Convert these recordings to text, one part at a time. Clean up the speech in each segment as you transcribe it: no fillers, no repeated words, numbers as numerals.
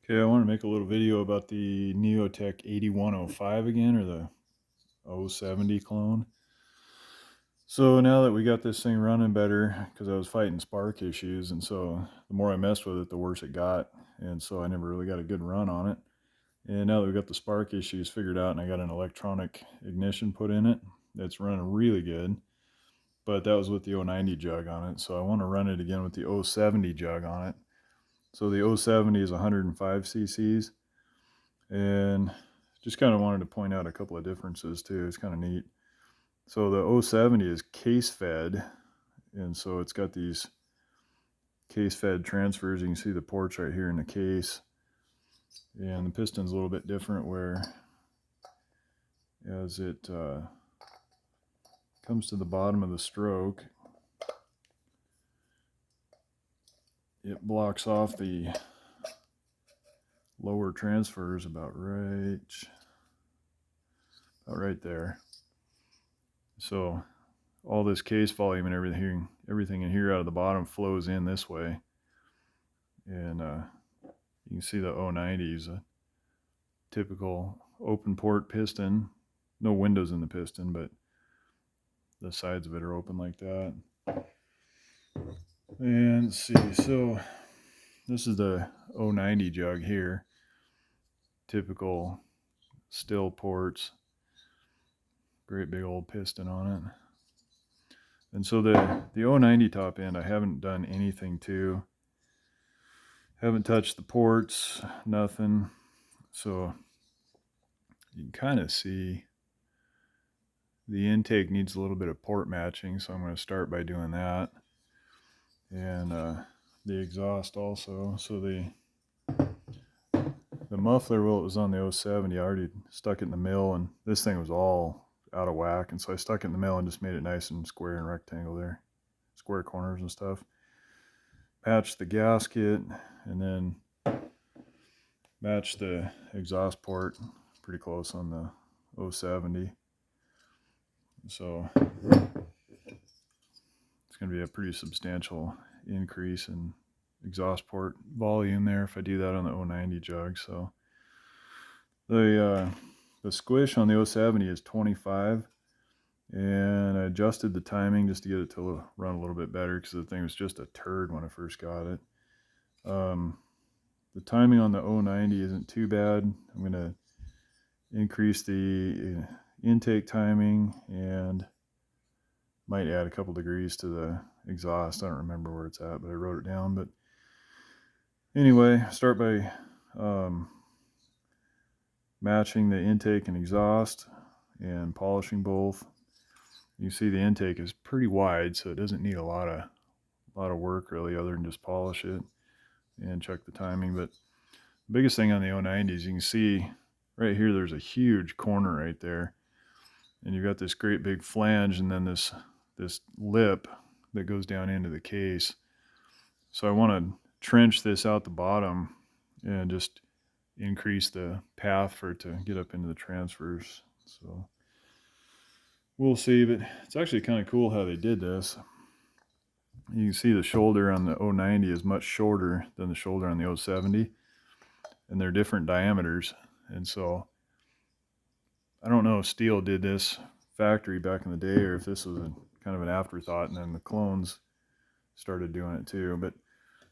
Okay, I want to make a little video about the Neotech 8105 again, or the 070 clone. So now that we got this thing running better, because I was fighting spark issues, and so the more I messed with it, the worse it got. And so I never really got a good run on it. And now that we got the spark issues figured out and I got an electronic ignition put in it, it's running really good. But that was with the 090 jug on it. So I want to run it again with the 070 jug on it. So the 070 is 105 cc's. And just kind of wanted to point out a couple of differences too. It's kind of neat. So the 070 is case fed, and so it's got these case fed transfers. You can see the ports right here in the case, and the piston's a little bit different where as it comes to the bottom of the stroke, it blocks off the lower transfers about right there. So all this case volume and everything in here out of the bottom flows in this way. And you can see the 090 is a typical open port piston. No windows in the piston, but the sides of it are open like that. And let's see, so this is the 090 jug here. Typical still ports. Great big old piston on it. And so the 090 top end I haven't done anything to. Haven't touched the ports, nothing. So you can kind of see the intake needs a little bit of port matching, so I'm going to start by doing that. And the exhaust also. So the muffler, well, it was on the 070. I already stuck it in the mill, and this thing was all out of whack, and so I stuck it in the mill and just made it nice and square and rectangle there, square corners and stuff. Patched the gasket, and then matched the exhaust port pretty close on the 070. So it's going to be a pretty substantial increase in exhaust port volume there if I do that on the 090 jug. So the squish on the 070 is 25, and I adjusted the timing just to get it to run a little bit better because the thing was just a turd when I first got it. The timing on the 090 isn't too bad. I'm going to increase the intake timing and might add a couple degrees to the exhaust. I don't remember where it's at, but I wrote it down. But anyway, start by matching the intake and exhaust and polishing both. You see the intake is pretty wide, so it doesn't need a lot of work really, other than just polish it and check the timing. But the biggest thing on the 090 is you can see right here there's a huge corner right there, and you've got this great big flange and then this lip that goes down into the case. So I want to trench this out the bottom and just increase the path for it to get up into the transfers. So we'll see, but it's actually kind of cool how they did this. You can see the shoulder on the 090 is much shorter than the shoulder on the 070, and they're different diameters. And so I don't know if Steel did this factory back in the day or if this was kind of an afterthought and then the clones started doing it too. But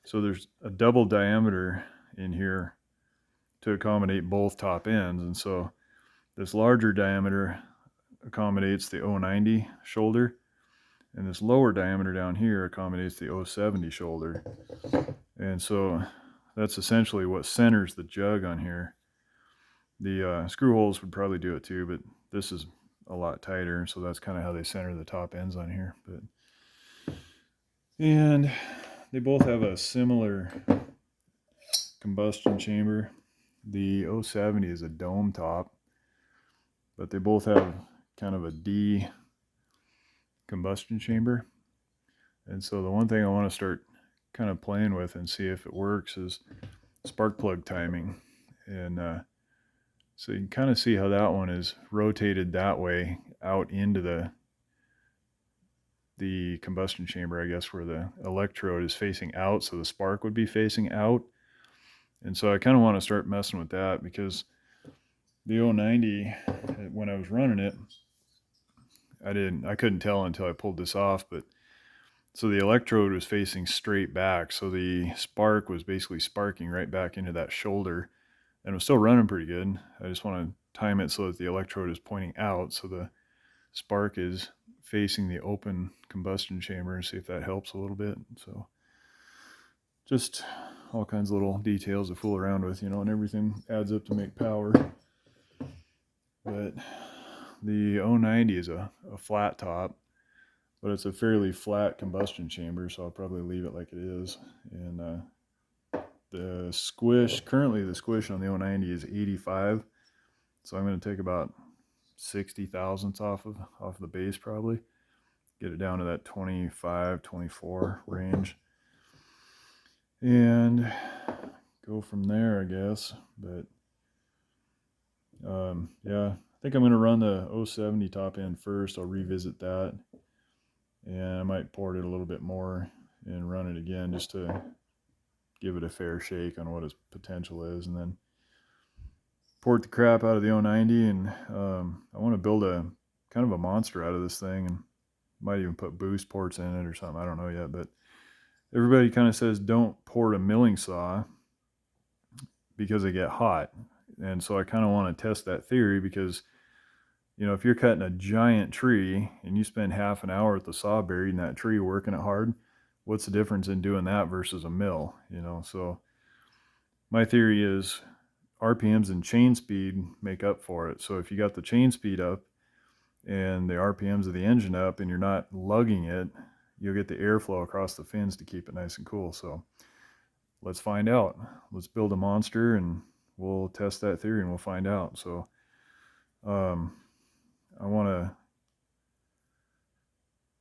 so there's a double diameter in here to accommodate both top ends, and so this larger diameter accommodates the 090 shoulder, and this lower diameter down here accommodates the 070 shoulder. And so that's essentially what centers the jug on here. The screw holes would probably do it too, but this is a lot tighter, so that's kind of how they center the top ends on here. And they both have a similar combustion chamber. The 070 is a dome top, but they both have kind of a D combustion chamber. And so the one thing I want to start kind of playing with and see if it works is spark plug timing. And so you can kind of see how that one is rotated that way out into the combustion chamber, I guess, where the electrode is facing out, so the spark would be facing out. And so I kind of want to start messing with that, because the 090, when I was running it, I couldn't tell until I pulled this off, but so the electrode was facing straight back. So the spark was basically sparking right back into that shoulder, and it was still running pretty good. I just want to time it so that the electrode is pointing out, so the spark is facing the open combustion chamber, and see if that helps a little bit. So just all kinds of little details to fool around with, and everything adds up to make power. But the 090 is a flat top, but it's a fairly flat combustion chamber, so I'll probably leave it like it is. And currently the squish on the 090 is 85, so I'm going to take about 60 thousandths off the base, probably get it down to that 25, 24 range, and go from there, I guess. But yeah, I think I'm going to run the 070 top end first. I'll revisit that, and I might port it a little bit more and run it again, just to give it a fair shake on what its potential is, and then port the crap out of the 090. And I want to build a kind of a monster out of this thing, and might even put boost ports in it or something. I don't know yet, but everybody kind of says don't port a milling saw because they get hot. And so I kind of want to test that theory, because if you're cutting a giant tree and you spend half an hour with the saw buried in that tree working it hard, what's the difference in doing that versus a mill? So my theory is RPMs and chain speed make up for it. So if you got the chain speed up and the RPMs of the engine up, and you're not lugging it, you'll get the airflow across the fins to keep it nice and cool. So let's find out. Let's build a monster, and we'll test that theory, and we'll find out. So I want to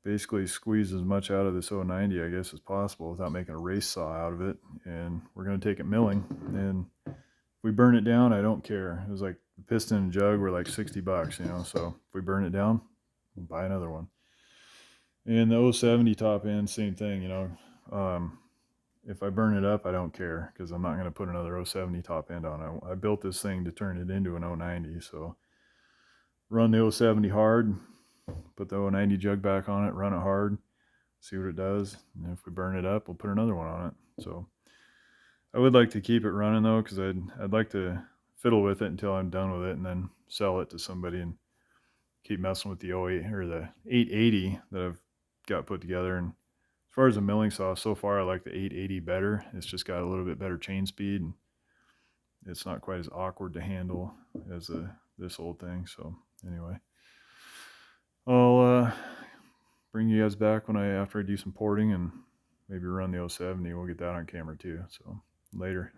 basically squeeze as much out of this 090, I guess, as possible without making a race saw out of it. And we're going to take it milling, and if we burn it down, I don't care. It was like the piston and jug were like $60, so if we burn it down, we'll buy another one. And the 070 top end, same thing, if I burn it up, I don't care, because I'm not going to put another 070 top end on it. I built this thing to turn it into an 090, so run the 070 hard, put the 090 jug back on it, run it hard, see what it does, and if we burn it up, we'll put another one on it. So I would like to keep it running, though, because I'd like to fiddle with it until I'm done with it, and then sell it to somebody and keep messing with the 08 or the 880 that I've got put together. And as far as the milling saw, so far I like the 880 better. It's just got a little bit better chain speed, and it's not quite as awkward to handle as this old thing. So anyway, I'll bring you guys back after I do some porting and maybe run the 070. We'll get that on camera too. So later.